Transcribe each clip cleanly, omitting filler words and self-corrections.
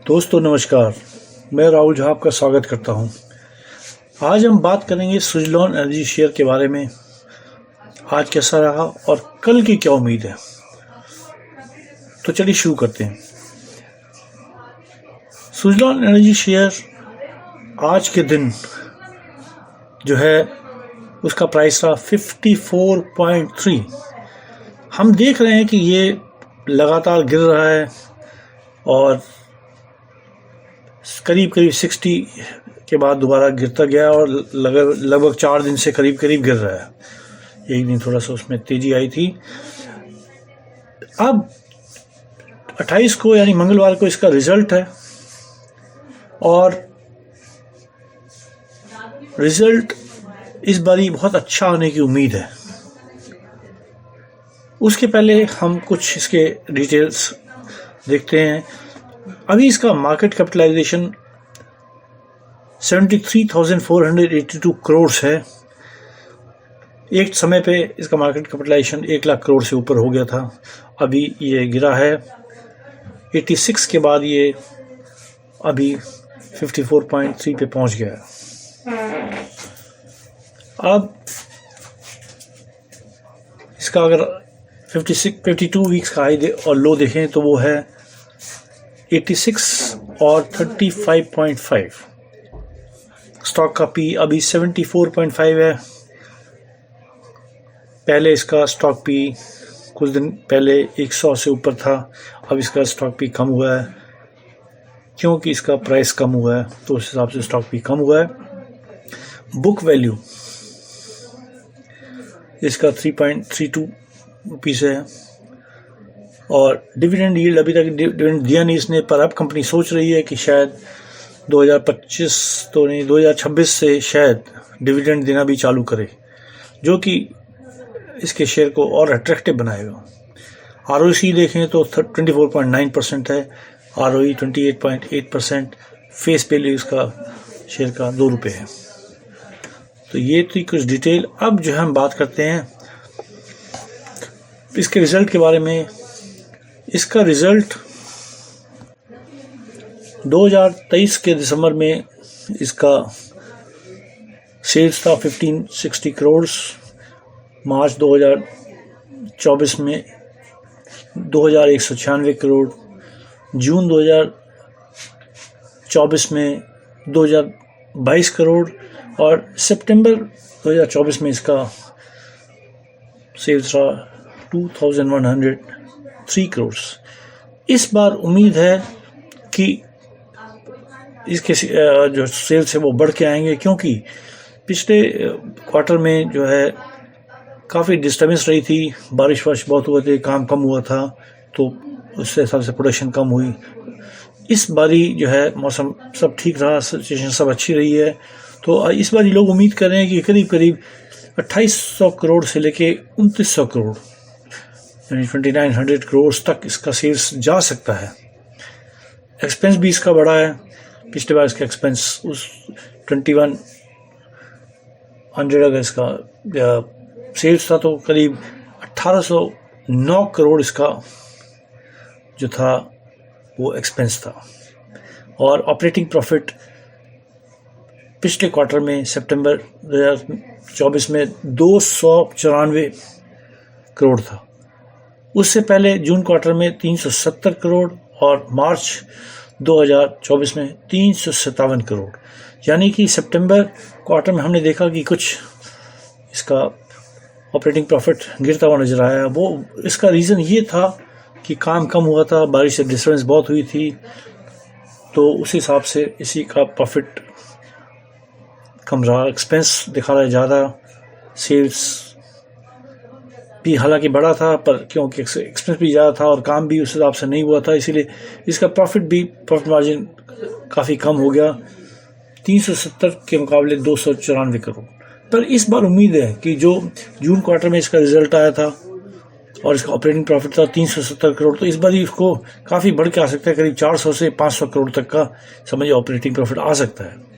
दोस्तों नमस्कार, मैं राहुल झा आपका स्वागत करता हूं। आज हम बात करेंगे सुजलॉन एनर्जी शेयर के बारे में। आज कैसा रहा और कल की क्या उम्मीद है, तो चलिए शुरू करते हैं। सुजलॉन एनर्जी शेयर आज के दिन जो है उसका प्राइस रहा 54.3। हम देख रहे हैं कि ये लगातार गिर रहा है और करीब 60 के बाद दोबारा गिरता गया और लगभग 4 दिन से करीब गिर रहा है। एक दिन थोड़ा सा उसमें तेजी आई थी। अब 28 को यानी मंगलवार को इसका रिजल्ट है और रिजल्ट इस बारी बहुत अच्छा होने की उम्मीद है। उसके पहले हम कुछ इसके डिटेल्स देखते हैं। अभी इसका मार्केट कैपिटलाइजेशन 73,482 करोड़ है। एक समय पे इसका मार्केट कैपिटलाइजेशन 1 लाख करोड़ से ऊपर हो गया था। अभी ये गिरा है 86 के बाद ये अभी 54.3 पे पहुंच गया है। अब इसका अगर 52 वीक्स का हाई और लो देखें तो वो है 86 और 35.5। स्टॉक का पी अभी 74.5 है। पहले इसका स्टॉक पी कुछ दिन पहले 100 से ऊपर था। अब इसका स्टॉक पी कम हुआ है क्योंकि इसका प्राइस कम हुआ है, तो उस हिसाब से स्टॉक पी कम हुआ है। बुक वैल्यू इसका 3.32 रुपीज़ है और डिविडेंड यील्ड अभी तक डिविडेंड दिया नहीं इसने, पर अब कंपनी सोच रही है कि शायद 2025 तो नहीं 2026 से शायद डिविडेंड देना भी चालू करे, जो कि इसके शेयर को और अट्रैक्टिव बनाएगा। आरओसी देखें तो 24.9% है, आरओई 28.8%। फेस वैल्यू इसका शेयर का 2 रुपये है। तो ये थी कुछ डिटेल। अब जो है हम बात करते हैं इसके रिज़ल्ट के बारे में। इसका रिज़ल्ट 2023 के दिसंबर में इसका सेल्स था 1560 करोड़। मार्च 2024 में 2196 करोड़। जून 2024 में 2022 करोड़ और सितंबर 2024 में इसका सेल्स रहा 2103 करोड़। इस बार उम्मीद है कि इसके जो सेल्स है वो बढ़ के आएंगे, क्योंकि पिछले क्वार्टर में जो है काफ़ी डिस्टर्बेंस रही थी। बारिश बहुत हुए थे, काम कम हुआ था, तो उससे हिसाब से प्रोडक्शन कम हुई। इस बारी जो है मौसम सब ठीक रहा, सिचुएशन सब अच्छी रही है। तो इस बार लोग उम्मीद कर रहे हैं कि करीब 2800 करोड़ से लेके 2900 करोड़ यानी 2900 करोड़ तक इसका सेल्स जा सकता है। एक्सपेंस भी इसका बढ़ा है। पिछले बार इसका एक्सपेंस उस 2100 अगर इसका सेल्स था तो करीब 1809 करोड़ इसका जो था वो एक्सपेंस था। और ऑपरेटिंग प्रॉफिट पिछले क्वार्टर में सितंबर 2024 में 294 करोड़ था। उससे पहले जून क्वार्टर में 370 करोड़ और मार्च 2024 में 357 करोड़। यानी कि सितंबर क्वार्टर में हमने देखा कि कुछ इसका ऑपरेटिंग प्रॉफिट गिरता हुआ नजर आया। वो इसका रीज़न ये था कि काम कम हुआ था, बारिश से डिस्टर्बेंस बहुत हुई थी, तो उस हिसाब से इसी का प्रॉफिट कम रहा। एक्सपेंस दिखा रहा है ज़्यादा। सेल्स भी हालांकि बढ़ा था, पर क्योंकि एक्सपेंस भी ज़्यादा था और काम भी उस हिसाब से नहीं हुआ था, इसीलिए इसका प्रॉफिट मार्जिन काफ़ी कम हो गया, 370 के मुकाबले 294 करोड़। पर इस बार उम्मीद है कि जो जून क्वार्टर में इसका रिजल्ट आया था और इसका ऑपरेटिंग प्रॉफिट था 370 करोड़, तो इस बार ही इसको काफ़ी बढ़ के आ सकता है। करीब 400 से 500 करोड़ तक का समझिए ऑपरेटिंग प्रॉफिट आ सकता है।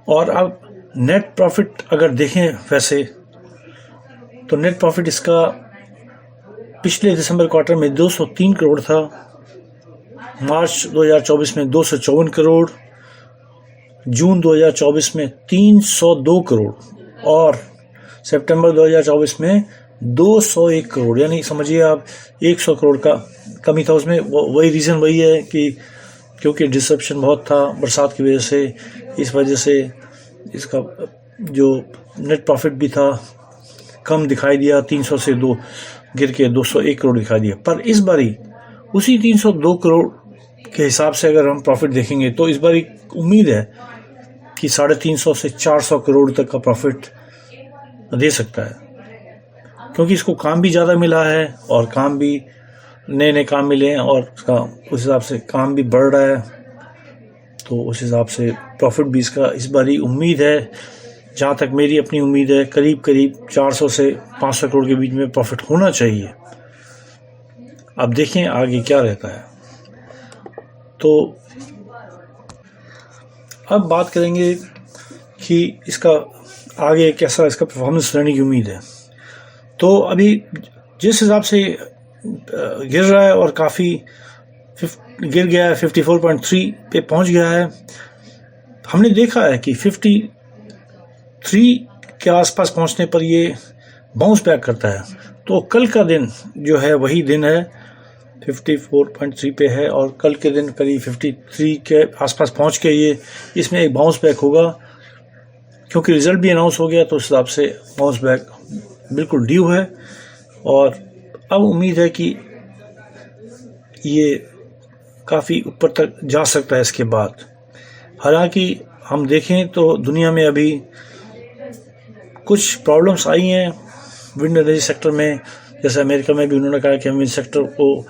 और अब नेट प्रॉफिट अगर देखें वैसे तो नेट प्रॉफिट इसका पिछले दिसंबर क्वार्टर में 203 करोड़ था मार्च 2024 में 254 करोड़, जून 2024 में 302 करोड़ और सितंबर 2024 में 201 करोड़, यानी समझिए आप 100 करोड़ का कमी था उसमें। वही रीज़न वही है कि क्योंकि डिसरप्शन बहुत था बरसात की वजह से, इस वजह से इसका जो नेट प्रॉफिट भी था कम दिखाई दिया, 300 से 2 गिर के 201 करोड़ दिखाई दिया। पर इस बारी उसी 302 करोड़ के हिसाब से अगर हम प्रॉफिट देखेंगे तो इस बारी उम्मीद है कि 350 से 400 करोड़ तक का प्रॉफिट दे सकता है, क्योंकि इसको काम भी ज़्यादा मिला है और काम भी नए काम मिले हैं और उसका उस हिसाब से काम भी बढ़ रहा है। तो उस हिसाब से प्रॉफिट भी इसका इस बारी उम्मीद है, जहाँ तक मेरी अपनी उम्मीद है, करीब करीब 400 से 500 करोड़ के बीच में प्रॉफिट होना चाहिए। अब देखें आगे क्या रहता है। तो अब बात करेंगे कि इसका आगे कैसा इसका परफॉर्मेंस रहने की उम्मीद है। तो अभी जिस हिसाब से गिर रहा है और काफ़ी गिर गया है, 54.3 पे पहुंच गया है। हमने देखा है कि 53 के आसपास पहुंचने पर ये बाउंस बैक करता है। तो कल का दिन जो है वही दिन है, 54.3 पे है और कल के दिन करीब 53 के आसपास पहुंच के ये इसमें एक बाउंस बैक होगा, क्योंकि रिज़ल्ट भी अनाउंस हो गया। तो उस हिसाब से बाउंस बैक बिल्कुल ड्यू है और अब उम्मीद है कि ये काफ़ी ऊपर तक जा सकता है इसके बाद। हालांकि हम देखें तो दुनिया में अभी कुछ प्रॉब्लम्स आई हैं विंड एनर्जी सेक्टर में। जैसे अमेरिका में भी उन्होंने कहा कि हम विंड सेक्टर को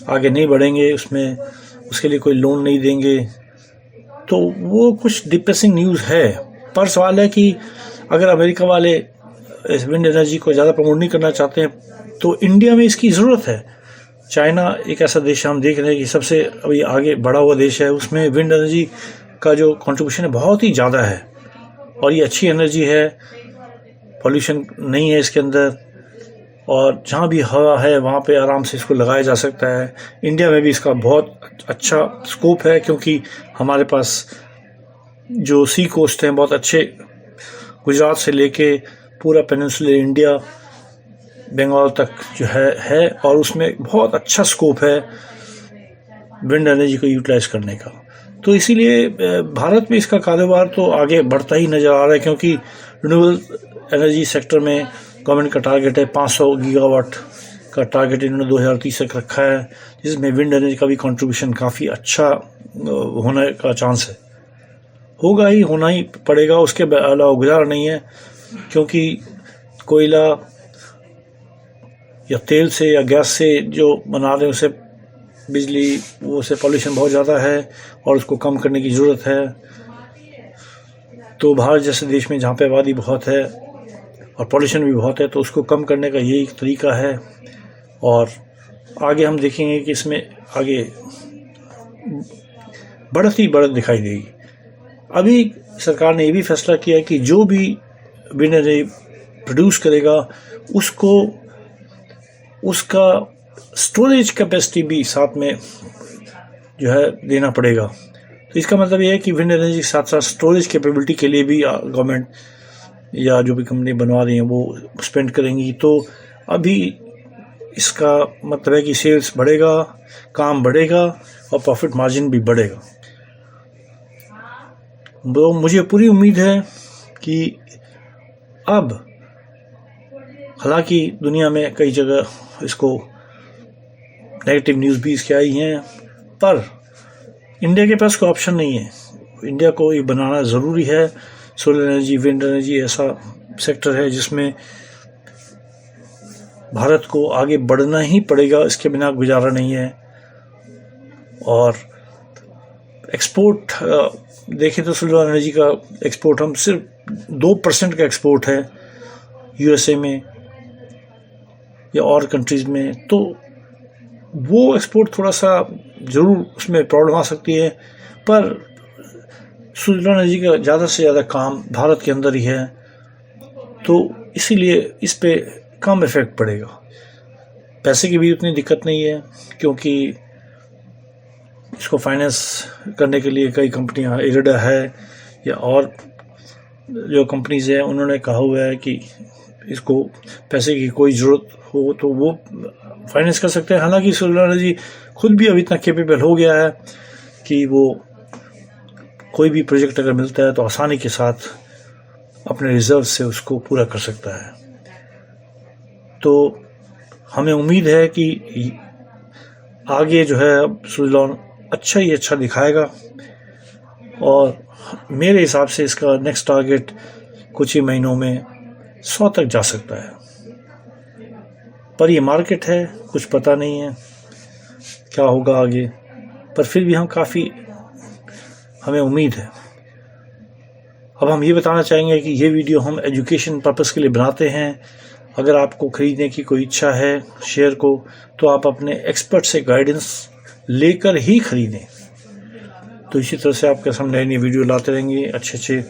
आगे नहीं बढ़ेंगे, उसमें उसके लिए कोई लोन नहीं देंगे। तो वो कुछ डिप्रेसिंग न्यूज़ है। पर सवाल है कि अगर अमेरिका वाले इस विंड एनर्जी को ज़्यादा प्रमोट नहीं करना चाहते हैं तो इंडिया में इसकी ज़रूरत है। चाइना एक ऐसा देश हम देख रहे हैं कि सबसे अभी आगे बढ़ा हुआ देश है, उसमें विंड एनर्जी का जो कंट्रीब्यूशन है बहुत ही ज़्यादा है और ये अच्छी एनर्जी है, पॉल्यूशन नहीं है इसके अंदर और जहाँ भी हवा है वहाँ पे आराम से इसको लगाया जा सकता है। इंडिया में भी इसका बहुत अच्छा स्कोप है, क्योंकि हमारे पास जो सी कोस्ट हैं बहुत अच्छे, गुजरात से लेके पूरा पेनिनसुलर इंडिया, बंगाल तक जो है और उसमें बहुत अच्छा स्कोप है विंड एनर्जी को यूटिलाइज करने का। तो इसीलिए भारत में इसका कारोबार तो आगे बढ़ता ही नज़र आ रहा है, क्योंकि रिन्यूएबल एनर्जी सेक्टर में गवर्नमेंट का टारगेट है 500 गीगावाट का टारगेट इन्होंने 2030 तक रखा है, जिसमें विंड एनर्जी का भी कंट्रीब्यूशन काफ़ी अच्छा होने का चांस है। होगा ही, होना ही पड़ेगा, उसके अलावा गुजारा नहीं है, क्योंकि कोयला या तेल से या गैस से जो बना रहे हैं उसे बिजली, वो से पॉल्यूशन बहुत ज़्यादा है और उसको कम करने की ज़रूरत है। तो भारत जैसे देश में जहाँ पे आबादी बहुत है और पॉल्यूशन भी बहुत है, तो उसको कम करने का यही तरीका है। और आगे हम देखेंगे कि इसमें आगे बढ़त ही बढ़त दिखाई देगी। अभी सरकार ने ये भी फैसला किया कि जो भी विंड एनर्जी प्रोड्यूस करेगा उसको उसका स्टोरेज कैपेसिटी भी साथ में जो है देना पड़ेगा। तो इसका मतलब ये है कि विंड एनर्जी के साथ साथ स्टोरेज कैपेबिलिटी के लिए भी गवर्नमेंट या जो भी कंपनी बनवा रही हैं वो स्पेंड करेंगी। तो अभी इसका मतलब है कि सेल्स बढ़ेगा, काम बढ़ेगा और प्रॉफिट मार्जिन भी बढ़ेगा। तो मुझे पूरी उम्मीद है कि अब, हालांकि दुनिया में कई जगह इसको नेगेटिव न्यूज़ भी इसके आई हैं, पर इंडिया के पास कोई ऑप्शन नहीं है। इंडिया को ये बनाना ज़रूरी है। सोलर एनर्जी, विंड एनर्जी ऐसा सेक्टर है जिसमें भारत को आगे बढ़ना ही पड़ेगा, इसके बिना गुजारा नहीं है। और एक्सपोर्ट देखें तो सोलर एनर्जी का एक्सपोर्ट हम सिर्फ 2% का एक्सपोर्ट है यूएसए में या और कंट्रीज़ में। तो वो एक्सपोर्ट थोड़ा सा ज़रूर उसमें प्रॉब्लम आ सकती है, पर सोलर एनर्जी का ज़्यादा से ज़्यादा काम भारत के अंदर ही है, तो इसीलिए इस पे कम इफ़ेक्ट पड़ेगा। पैसे की भी उतनी दिक्कत नहीं है, क्योंकि इसको फाइनेंस करने के लिए कई कंपनियां, इरिडा है या और जो कंपनीज हैं, उन्होंने कहा हुआ है कि इसको पैसे की कोई ज़रूरत हो तो वो फाइनेंस कर सकते हैं। हालांकि सोलर एनर्जी खुद भी अब इतना कैपेबल हो गया है कि वो कोई भी प्रोजेक्ट अगर मिलता है तो आसानी के साथ अपने रिजर्व से उसको पूरा कर सकता है। तो हमें उम्मीद है कि आगे जो है अब सुज़लॉन अच्छा ही अच्छा दिखाएगा, और मेरे हिसाब से इसका नेक्स्ट टारगेट कुछ ही महीनों में 100 तक जा सकता है। पर ये मार्केट है, कुछ पता नहीं है क्या होगा आगे, पर फिर भी हमें उम्मीद है। अब हम ये बताना चाहेंगे कि ये वीडियो हम एजुकेशन पर्पस के लिए बनाते हैं। अगर आपको ख़रीदने की कोई इच्छा है शेयर को, तो आप अपने एक्सपर्ट से गाइडेंस लेकर ही ख़रीदें। तो इसी तरह से आपके सामने नई वीडियो लाते रहेंगे अच्छे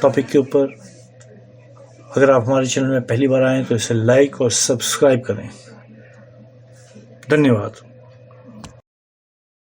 टॉपिक के ऊपर। अगर आप हमारे चैनल में पहली बार आएँ तो इसे लाइक और सब्सक्राइब करें। धन्यवाद।